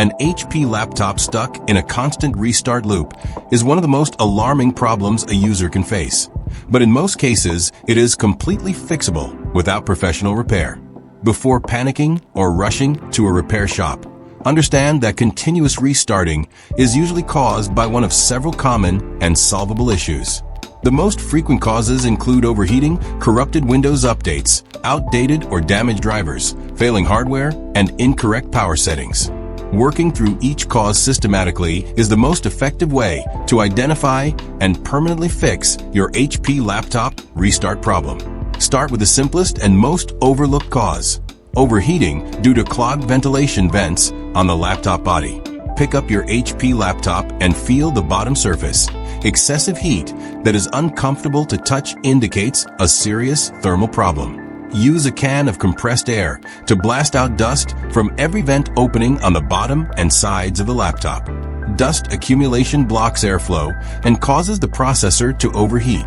An HP laptop stuck in a constant restart loop is one of the most alarming problems a user can face. But in most cases, it is completely fixable without professional repair. Before panicking or rushing to a repair shop, understand that continuous restarting is usually caused by one of several common and solvable issues. The most frequent causes include overheating, corrupted Windows updates, outdated or damaged drivers, failing hardware, and incorrect power settings. Working through each cause systematically is the most effective way to identify and permanently fix your HP laptop restart problem. Start with the simplest and most overlooked cause: overheating due to clogged ventilation vents on the laptop body. Pick up your HP laptop and feel the bottom surface. Excessive heat that is uncomfortable to touch indicates a serious thermal problem. Use a can of compressed air to blast out dust from every vent opening on the bottom and sides of the laptop. Dust accumulation blocks airflow and causes the processor to overheat,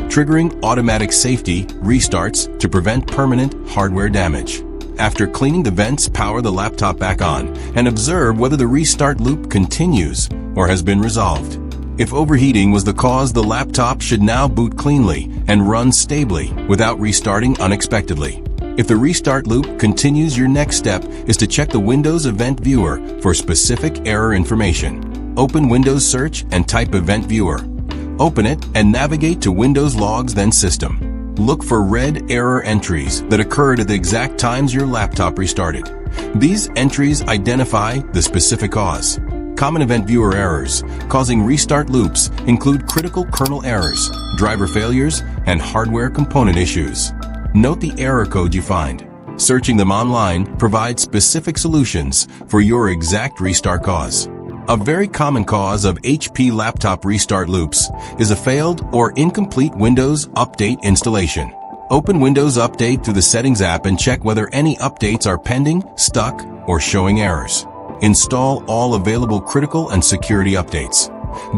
triggering automatic safety restarts to prevent permanent hardware damage. After cleaning the vents, power the laptop back on and observe whether the restart loop continues or has been resolved. If overheating was the cause, the laptop should now boot cleanly and run stably without restarting unexpectedly. If the restart loop continues, your next step is to check the Windows Event Viewer for specific error information. Open Windows Search and type Event Viewer. Open it and navigate to Windows Logs, then System. Look for red error entries that occurred at the exact times your laptop restarted. These entries identify the specific cause. Common Event Viewer errors causing restart loops include critical kernel errors, driver failures, and hardware component issues. Note the error code you find. Searching them online provides specific solutions for your exact restart cause. A very common cause of HP laptop restart loops is a failed or incomplete Windows Update installation. Open Windows Update through the Settings app and check whether any updates are pending, stuck, or showing errors. Install all available critical and security updates.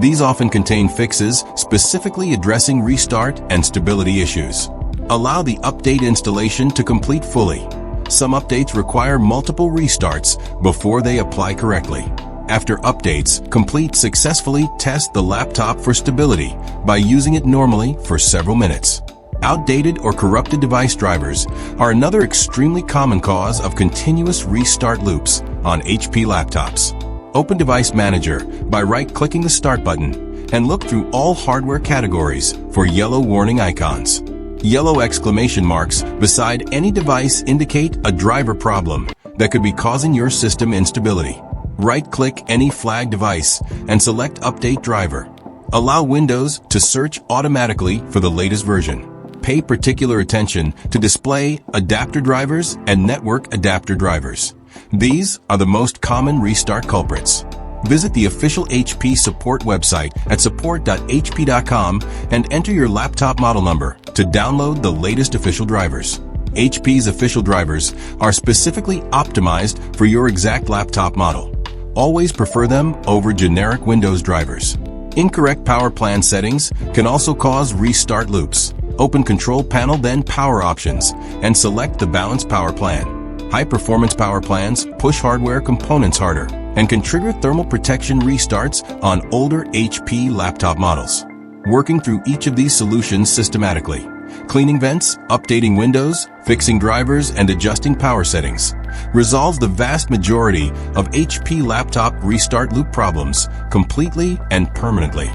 These often contain fixes specifically addressing restart and stability issues. Allow the update installation to complete fully. Some updates require multiple restarts before they apply correctly. After updates complete, successfully test the laptop for stability by using it normally for several minutes. Outdated or corrupted device drivers are another extremely common cause of continuous restart loops on HP laptops. Open Device Manager by right-clicking the Start button and look through all hardware categories for yellow warning icons. Yellow exclamation marks beside any device indicate a driver problem that could be causing your system instability. Right-click any flagged device and select Update Driver. Allow Windows to search automatically for the latest version. Pay particular attention to display adapter drivers and network adapter drivers. These are the most common restart culprits. Visit the official HP support website at support.hp.com and enter your laptop model number to download the latest official drivers. HP's official drivers are specifically optimized for your exact laptop model. Always prefer them over generic Windows drivers. Incorrect power plan settings can also cause restart loops. Open Control Panel, then Power Options, and select the Balanced Power Plan. High-performance power plans push hardware components harder and can trigger thermal protection restarts on older HP laptop models. Working through each of these solutions systematically, cleaning vents, updating Windows, fixing drivers, and adjusting power settings, resolves the vast majority of HP laptop restart loop problems completely and permanently.